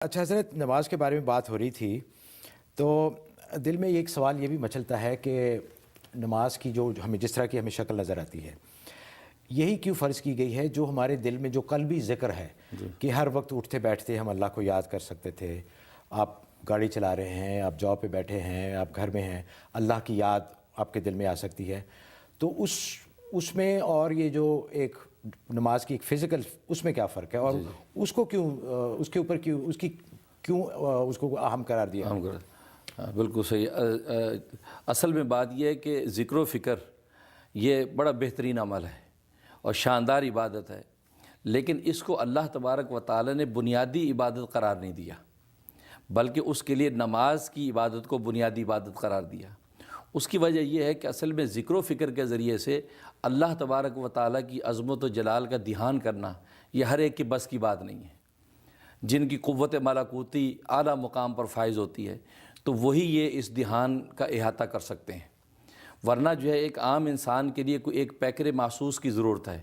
اچھا حضرت، نماز کے بارے میں بات ہو رہی تھی تو دل میں ایک سوال یہ بھی مچلتا ہے کہ نماز کی جو ہمیں جس طرح کی ہمیں شکل نظر آتی ہے، یہی کیوں فرض کی گئی ہے جو ہمارے دل میں جو قلبی ذکر ہے کہ ہر وقت اٹھتے بیٹھتے ہم اللہ کو یاد کر سکتے تھے. آپ گاڑی چلا رہے ہیں، آپ جاب پہ بیٹھے ہیں، آپ گھر میں ہیں، اللہ کی یاد آپ کے دل میں آ سکتی ہے. تو اس میں اور یہ جو ایک نماز کی ایک فزیکل، اس میں کیا فرق ہے اور اس کو کیوں اس کے اوپر کیوں اس کی کیوں اس کو اہم قرار دیا؟ اہم قرار، بالکل صحیح. اصل میں بات یہ ہے کہ ذکر و فکر یہ بڑا بہترین عمل ہے اور شاندار عبادت ہے، لیکن اس کو اللہ تبارک و تعالی نے بنیادی عبادت قرار نہیں دیا، بلکہ اس کے لیے نماز کی عبادت کو بنیادی عبادت قرار دیا. اس کی وجہ یہ ہے کہ اصل میں ذکر و فکر کے ذریعے سے اللہ تبارک و تعالی کی عظمت و جلال کا دھیان کرنا یہ ہر ایک کی بس کی بات نہیں ہے. جن کی قوت ملکوتی اعلیٰ مقام پر فائز ہوتی ہے تو وہی یہ اس دھیان کا احاطہ کر سکتے ہیں، ورنہ جو ہے ایک عام انسان کے لیے کوئی ایک پیکر محسوس کی ضرورت ہے،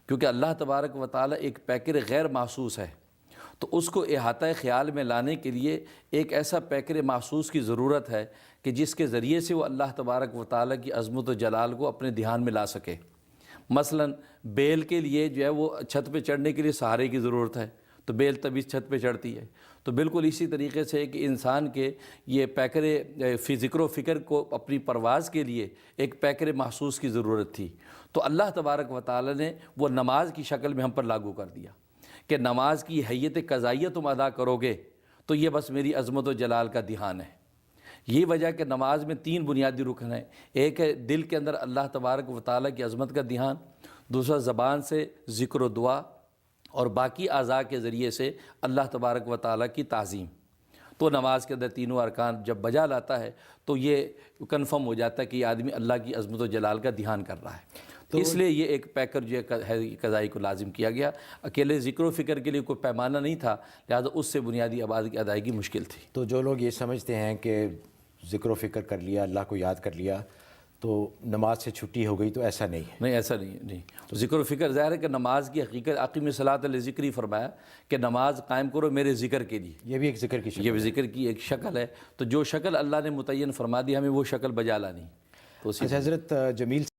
کیونکہ اللہ تبارک و تعالی ایک پیکر غیر محسوس ہے. تو اس کو احاطہ خیال میں لانے کے لیے ایک ایسا پیکر محسوس کی ضرورت ہے کہ جس کے ذریعے سے وہ اللہ تبارک و تعالی کی عظمت و جلال کو اپنے دھیان میں لا سکے. مثلا بیل کے لیے جو ہے وہ چھت پہ چڑھنے کے لیے سہارے کی ضرورت ہے، تو بیل تبھی چھت پہ چڑھتی ہے. تو بالکل اسی طریقے سے کہ انسان کے یہ پیکر فی ذکر و فکر کو اپنی پرواز کے لیے ایک پیکر محسوس کی ضرورت تھی، تو اللہ تبارک و تعالی نے وہ نماز کی شکل میں ہم پر لاگو کر دیا کہ نماز کی حیت قضائیہ تم ادا کرو گے تو یہ بس میری عظمت و جلال کا دھیان ہے. یہ وجہ کہ نماز میں 3 بنیادی رکن ہیں. ایک ہے دل کے اندر اللہ تبارک و تعالی کی عظمت کا دھیان، دوسرا زبان سے ذکر و دعا، اور باقی اعضاء کے ذریعے سے اللہ تبارک و تعالی کی تعظیم. تو نماز کے اندر تینوں ارکان جب بجا لاتا ہے تو یہ کنفرم ہو جاتا ہے کہ یہ آدمی اللہ کی عظمت و جلال کا دھیان کر رہا ہے. تو اس لیے یہ ایک پیکر جو ہے قضائی کو لازم کیا گیا. اکیلے ذکر و فکر کے لیے کوئی پیمانہ نہیں تھا، لہذا اس سے بنیادی عبادت کی ادائیگی مشکل تھی. تو جو لوگ یہ سمجھتے ہیں کہ ذکر و فکر کر لیا، اللہ کو یاد کر لیا تو نماز سے چھٹی ہو گئی، تو ایسا نہیں ہے. نہیں، ایسا نہیں. تو ذکر و فکر ظاہر ہے کہ نماز کی حقیقت اقیم الصلاۃ لذکری فرمایا کہ نماز قائم کرو میرے ذکر کے لیے. یہ بھی ایک ذکر کی شکل یہ بھی ذکر کی ایک شکل ہے. تو جو شکل اللہ نے متعین فرما دی ہمیں وہ شکل بجا لانی. تو اچھا حضرت، جمیل